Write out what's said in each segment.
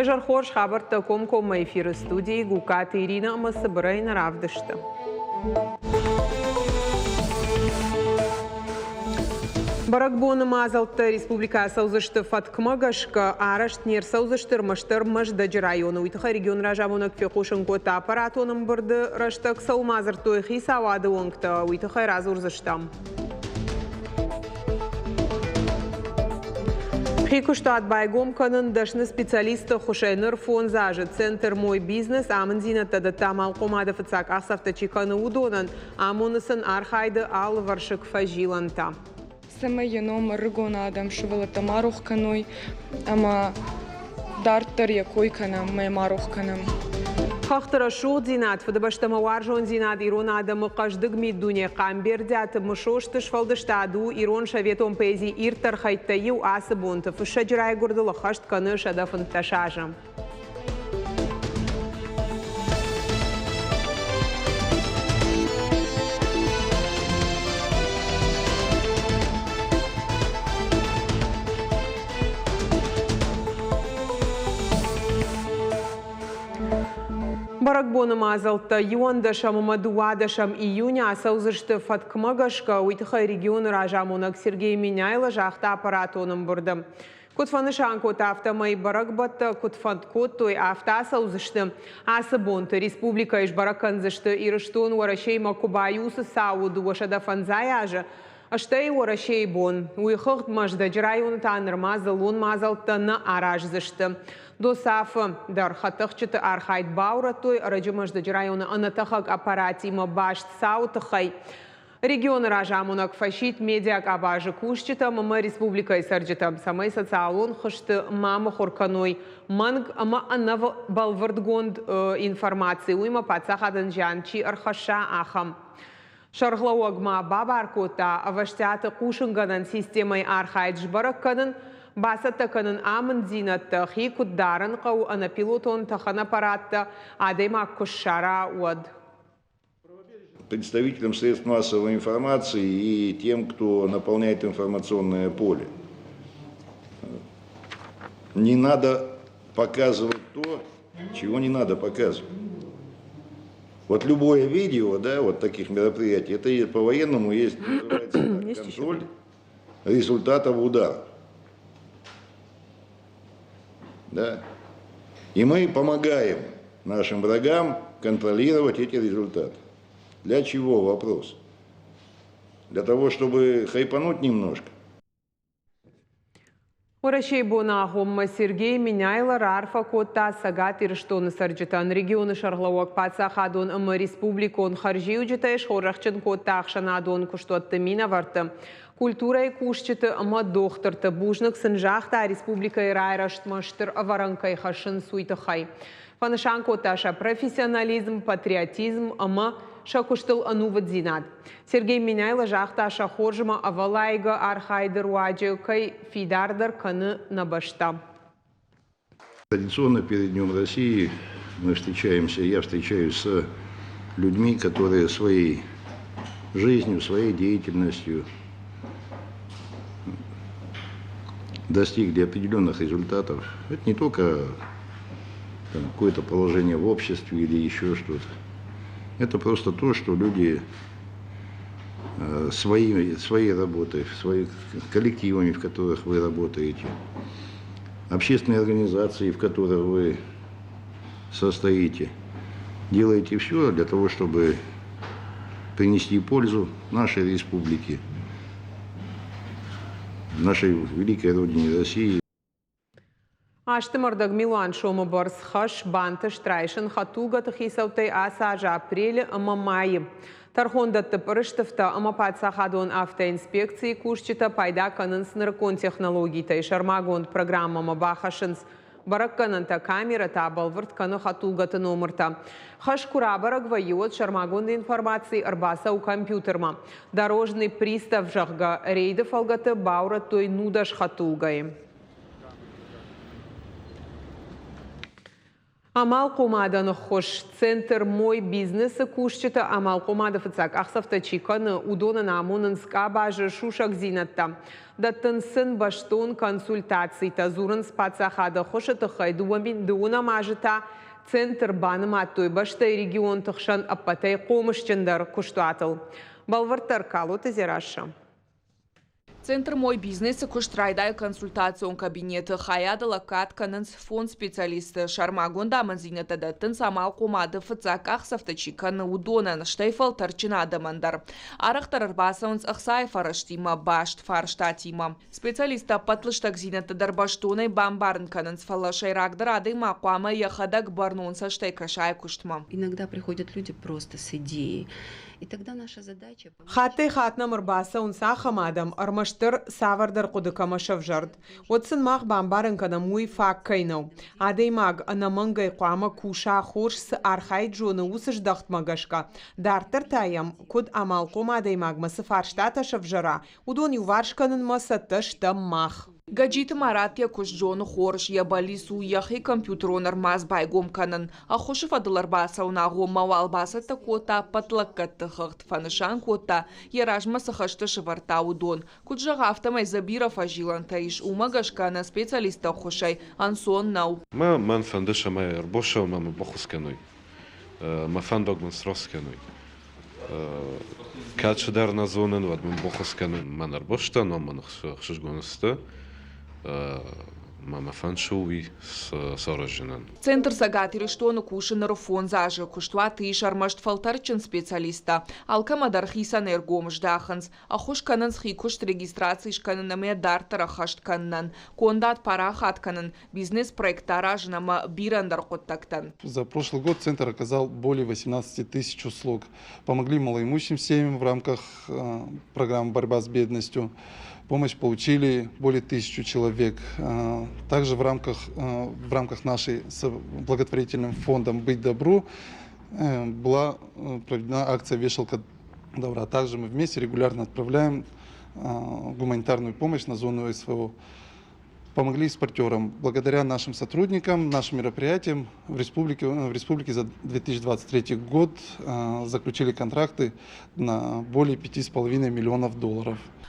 Тажар хорш хабарта комком эфир студии Гуката Ирина Масабрайна Равдышта. Баракбоны мазалты республика саузышты Фаткмагашка арашт нер саузыштыр маштыр маждажы районы уйтыха регион ражамонок фекушын кота аппаратоным бырды раштак саумазыр тойхи савады оңкта уйтыха разурзыштам. Хикуштат байгом канын дашны специалисты хушайныр фон зажы центр мой бизнес амынзина тады тамал комады фыцак асафтачи каны удонан амунысын архайды ал варшык фажиланта. Саме єном ригона адам шувала тамарух каной, ама дартар якой канам, май марух канам. Хахтара шоу зинат, фадабаштама варжон зинат, ирон адамы каждык миддуне камбердят, мышоштыш фалдыштаду, ирон шаветом пези иртар хайттайу асы бонты, фышаджирай гордыла хашт каны шадафын ташажам. Баракбоны мазалта юандашам мадуадашам июня асаузышты Фаткмагашка уйтыха регион ражамонак Сергей Миняйла жахта аппаратоным бұрды. Кутфанышан кот автомай баракбатта кутфанкот той авта асаузышты асы бонты республика иш бараканзышты ирыштон уарашей макубаюсы сауду вашада фанзаяжы. Аштай уарашей бон уйхыгт маждаджы районы таныр мазалун мазалта на аражзышты. Досафы дар хатықчыты архайт баура той арajымаждаджы районы анатахак аппаратима башт саутыхай. Регион ражамунак фашит медиак абажы кушчыта мама республика сарджыта самай социалон хышты мама хорканой манг ама анав балвардгонд информации уйма пацахадан жанчи архаша ахам. Шарглауагма бабаркота аваштяты кушынганан системай архайт жбаракканын басатта канын амын зинатта хикут дарын қау ана пилотон тахан аппаратта адема кушара уад. Представителям средств массовой информации и тем, кто наполняет информационное поле. Не надо показывать то, чего не надо показывать. Вот любое видео, да, вот таких мероприятий, это по-военному есть контроль результатов удара. Да? И мы помогаем нашим врагам контролировать эти результаты. Для чего вопрос? Для того, чтобы хайпануть немножко. Урашей бонахом Сергей Миняйла рарфа кота сагат ирштон сарджитан регионы шарлауак пацахадон ама республикон харжи уджитаеш хорахчын кота ахшанадон куштотты мина варты. Культура и кушчыты ама дохтырты бужнық сынжахта республика и райрашт маштыр аваранкай хашын суйтыхай. Фанышан коташа профессионализм, патриотизм ама шакуштыл ануват зинат. Сергей Миняйла жахта шахоржма авалайга архайдер уаджи кай фидардар каны набашта. Традиционно перед Днем России я встречаюсь с людьми, которые своей жизнью, своей деятельностью достигли определенных результатов. Это не только какое-то положение в обществе или еще что-то. Это просто то, что люди своей работой, своими коллективами, в которых вы работаете, общественные организации, в которых вы состоите, делаете все для того, чтобы принести пользу нашей республике, нашей великой родине России. Аштымырдаг Милуан шомы барс хаш бантыш трайшын хатуга тахисаутай асажа апреле ама майы. Тархондатты пырыштыфта ама патсахадон автоинспекции кушчыта пайда канын сыныркон технологий тай шармагонд программама бахашынс. Бараккананта камера та балвырт каны хатугаты номерта. Хаш курабарак вайот шармагонды информации арбаса у компьютерма. Дорожный пристав жахга рейды фалгаты баура той нудаш хатугай. Амал Қомаданы хош центр мой бизнесі күшчіті Амал Қомады фыцак ақсафта чиканы удонын амунын скабажы шушак зинатта. Даттын сын баштон консультаций тазурын спацахады хошыты хайдуамин дуына мажыта центр баным аттой баштай регион тұқшан аппатай қомышчындар күштуатыл. Балвартар калуты зераша. Центр «Мой бизнес» куштрайдай консультацион кабинеты хаяды лакатканын фонд специалисты Шармагонда манзинета даттын Самал Қомады фыцак ақсафтачиканы удонан штайфал тарчинады мандар. Арықтар арбасауынс ақсай фараштима башт фарштатима. Специалиста патлыштак зинета дарбаштонай бамбарын канынс фалашайрагдыр адыма қуама яхадак барнонса штайкашай куштма. Иногда приходят люди просто с идеей. И тогда наша задача... Хаттай хатна мырбаса унса хамадам армаштыр савардар кудыкама шавжард. Отсын мах бамбарын кана муй фак кайнау. Адей маг анамангай қуама куша хорш с архай джоны усыш дахтмагашка. Дартыр таям куд Амал Қомадей маг масы фарштата шавжара. Удон юваршканын маса тыштам мах. Гаджиты маратия куш джону хорш я балису яхи компьютеронар маз байгом канын. А хошев адылар баса унагу мавал баса такота патлаккатты хыхт фанышан кота яражма сахашты шыварта удон. Куджага автомай забира фажилан таиш умагашкана специалиста хошай ансон нау. Man фандыша май рбоша мама бохусканой. Ма фандогман сросканой. Качдар на зонен вад ман бохусканой ман рбошта но ман хшгонста. Мама фаншуи сороженан. Центр загатири штону кушыныр фон зажы куштуа тыш армашт фалтарчын специалиста. Алкамадар хисан эргомыш даханс. Ахуш канынс хикушт регистрации шканынаме дартара хашт каннан. Кондат пара хатканын. Бизнес-проектара жнама бирандар коттактан. За прошлый год центр оказал более 18 тысяч услуг. Помогли малоимущим семьям в рамках программы «Борьба с бедностью». Помощь получили более 1000 человек. Также в рамках нашей с благотворительным фондом «Быть добру» была проведена акция «Вешалка добра». Также мы вместе регулярно отправляем гуманитарную помощь на зону СВО. Помогли экспортерам. Благодаря нашим сотрудникам, нашим мероприятиям в республике за 2023 год заключили контракты на более $5,5 миллионов.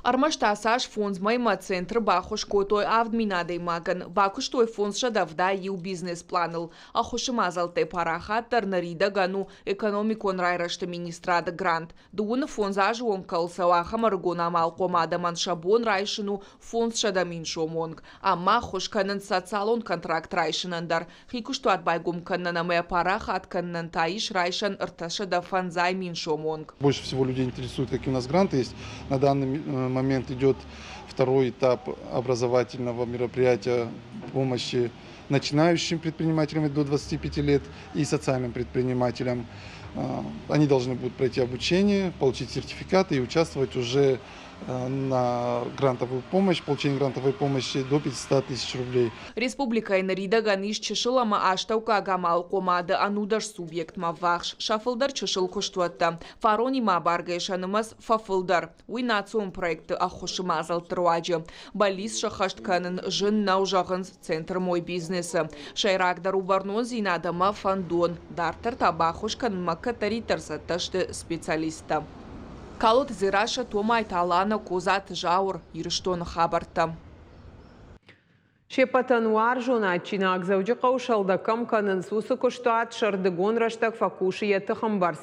Армашта саш фонд майма центр бахуш котой авдминадей маган. Бакуш той фонд шадавда ю бизнес планыл. Ахуши мазалте параха тарнарида гану экономикон райрашта министрада грант. Дуна фонд зажу он калсаваха маргона Амал Қомады маншабон райшину фонд шадамин шомонг. Amma xoşkanın satsalon kontrakt rayşınandar. Хикуштуат байгум каннанаме параха от каннан таиш райшан рташа да фанзай миншомонг. Больше всего людей интересует, какие у нас гранты есть. На данный момент идет второй этап образовательного мероприятия помощи начинающим предпринимателям до 25 лет и социальным предпринимателям. Они должны будут пройти обучение, получить сертификаты и участвовать уже на грантовую помощь, получение грантовой помощи до 500 тысяч рублей. Республика Инарида ганиш чешилама аштаука Амал Қомады анудаш субъект мавахш. Шафылдар чешил куштуатта. Фарони ма баргайшанымас фафылдар. Уйнацион проекты ахушымазал труаджи. Балис шахаштканын жын наужағын центр мой бизнесы. Шайрагдар убарнон зинадама фандон. Дартар табахушкан макатари тарсаташты специалиста. Калот зираша томай талана козат жаур ирштон хабарта. Шепатануар жонатчина агзауджи қаушалда кам канын сусы күштуат шардыгон раштак факуши еті хымбарс.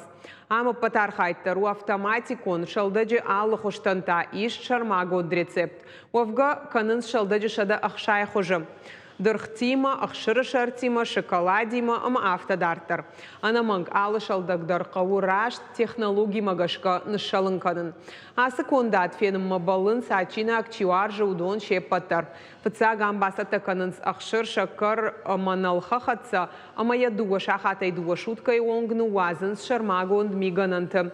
Ама патархайттару автоматикон шалдаджи алы хуштанта иш шармагод рецепт. Овга канын шалдаджи шада ахшай хужым. Дырхтима, ахшыры шартима, шоколадима, ама автодартар. Анаманг алы шалдагдар қауырашт технологий магашка нышалын канын. Асы кондат фенім мабалын сачина активар жаудон шеппаттар. Фыца гамбасата канынс ахшыр шакар маналха хатса, ама ядуа шахатай дуа шуткай онгну вазынс шармагонд мигананты.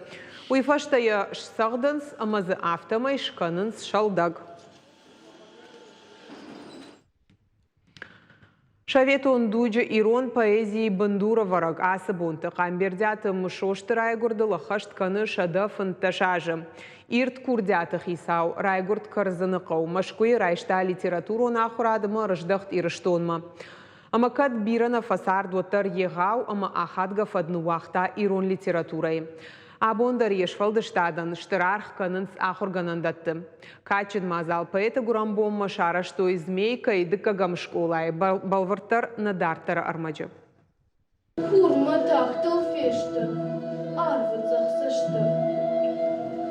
Уйфаштая шсағдынс, амазы автомай шканынс шалдаг. Шаветон дуджа ирон поэзии бандура вараг асабунты камбердяты мшошты райгурды лахашт каны шада фанташажы. Ирт курдяты хисау райгурд карзаны қау. Машкуи райшта литературу нахурадымы рыждахт ирыштонма. Ама кад бирана фасар дуатар егау, ама ахадга фадну вахта ирон литературой. Абондар ешфалдыштадан штырарх канынс ахорганандатты. Качын мазал поэта гурамбомма шара, что измейка и дыкагам школай балвартар надартара армаджа. Kurma taktıl feşti, arvıdzak sıçtı.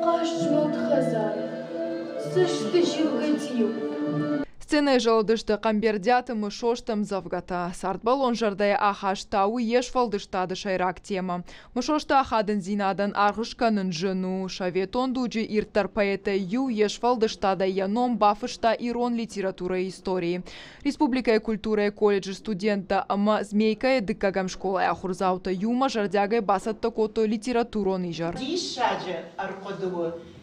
Qaşçımot xazar, sıçtı jilgatiyu. Сцене жалдышты камбердятым шоштым завгата. Сартбалон жардая ахаштауы ешфалдыштады шайрак тема. Мышошты ахадын зинадан арғышканын жыну. Шаветон дуджи иртар поэта ю ешфалдыштада яном бафышта ирон литература и истории. Республика культура колледжи студента ама змейка дыкагам школа ахурзаута юма жардягай басатта кото литературон ижар.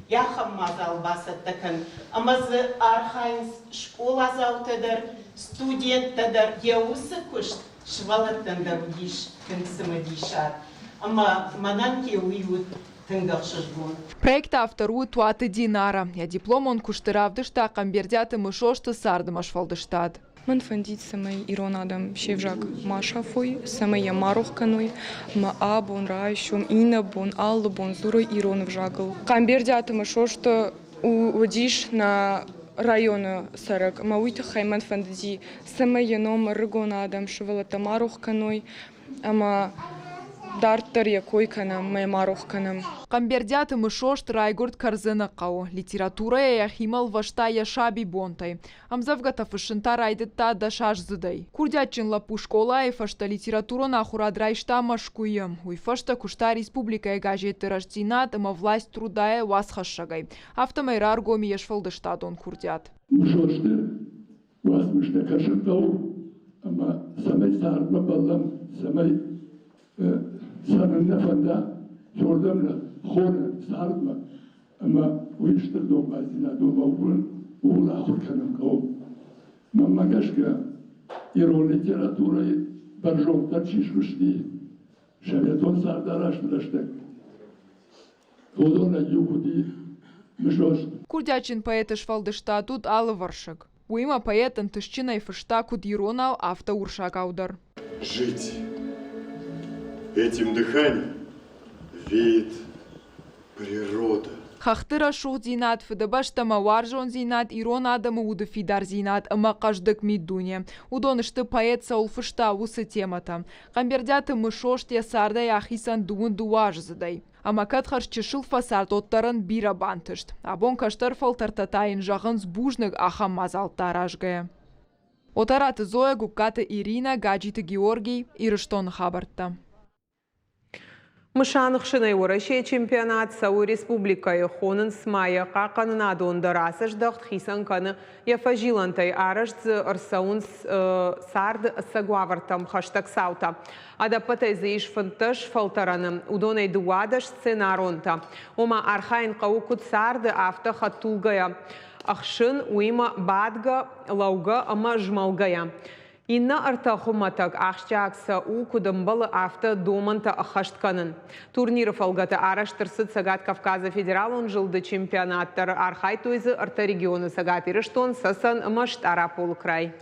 Яхам мазал басаттакан, амазы архайнс школа заутадар, студенттадар, яусы кушт швалаттандар удиш тынсымы дишар. Ама мананке уют тынгақшыжбун. Проект автору Туаты Динара. Я диплом он куштыравдышта камбердяты мышошты сардым ашфалдыштад. Ман фандит самый иронадам шевжак машафой, самый ямарухканой, ма абон райшум, инабон, аллабон, зурой ирон вжагал. Камбердятым шошто удиш на районы сарак, ма уйта хайман фандади, самый яном рыгонадам шевала тамарухканой, ама дартар якой канам, маймарухканам. Камбердяты мышошт райгурд карзына қау. Литература яхимал вашта яшаби бонтай. Амзавгата фышынта райдытта да шаш зыдай. Курдятчин лапу школа и фашта литература нахурадрайшта машкуем. Уй фашта кушта республика газеты рожденат, ама власть трудая васхашагай. Автомайрар гоми ешфалдышта дон курдят. Мышошты васмышта кашыртау, ама самай сарма балам, самай санында фанда жордамна хора сарма, ама уйштыр дома зина дома ула хурканым кау. Мамагашка ирон литература баржон тарчишкушти, шаветон сардарашныраштак. Тодона югуди мышош. Курдячин поэт ишфалдышта тут алы варшак. Уима поэтын тышчина и фышта куд иронал автоуршак аудар. Жить этим дыханием веет природа. Хахтыра шух зинат, фыдабашта маваржон зинат, ирон адамы уды фидар зинат, ама каждык мидуне. Удонышты поэт саулфышта усы темата. Камбердяты мышошт ясарда яхисан дуын дуаж задай. Ама катхар чешил фасард оттарын бира бантышт. Абон каштар фалтартатайын жағын збужнык ахам мазалтаражгая. Отараты Зоя, Гуккаты Ирина, Гаджиты Георгий, Ирыштон хабарта. Мышанық шынай орашия чемпионат Сау Республикай хонын смая қақанын адондар асыждық хисан каны яфажилантай арашдзы ырсаун сарды сагуавартам хаштаг саута. Адапатай заиш фанташ фалтараным удонай дуадаш сценаронта. Ома архайн қауқут сарды авто хатулгая. Ахшын уима бадга лауга ама жмалгая. Инна артахуматак ахчакса у кудамбалы авто доманта ахаштканын. Турниры фалгата араштырсыд сагат Кавказа федералын жылды чемпионаттар архай тойзы арта регионы сагат ирыштон сасан маштара полкрай.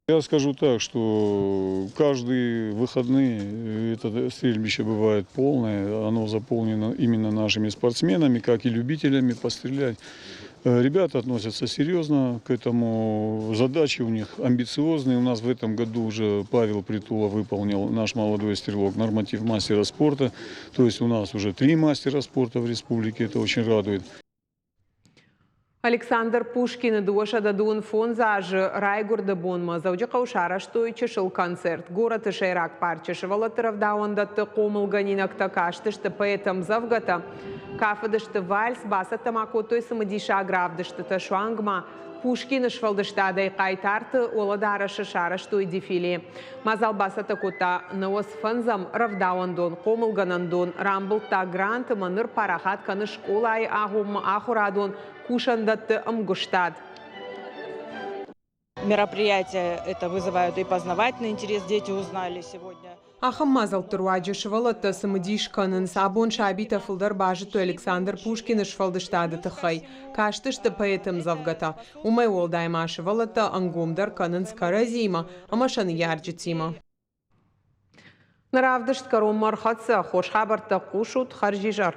Я скажу так, что каждые выходные это стрельбище бывает полное. Оно заполнено именно нашими спортсменами, как и любителями пострелять. Ребята относятся серьезно к этому. Задачи у них амбициозные. У нас в этом году уже Павел Притула выполнил, наш молодой стрелок, норматив мастера спорта. То есть у нас уже 3 мастера спорта в республике. Это очень радует. Александр Пушкин душа дадун фон зажы Райгурда Бонма завжди каушара, что и чешил концерт. Город и шайрак парчешевала таравдаунда комылганинак такаштышты поэтам завгата. Кафадышты вальс басата макотой самодиша агравдышты ташуангма. Пушкин швалдышта кайтарты оладара шашара, что и дефиле. Мазал басата кота наос фанзам равдауандон, комылганандон, рамблта грант маныр парахат каны школай ахум ахурадон кушандат амгуштад. Мероприятия это вызывают и познавательный интерес. Дети узнали сегодня Ахам мазал турваджи швалата самадиш канан сабон шабита фылдар бажыту Александр Пушкин швалдыштады тахай. Каштышты поэтам завгата. Умай олдайма швалата ангумдар канан скаразима, амашан ярджицима. Наравдышт каром мархатса, хош хабарта кушут харжижар.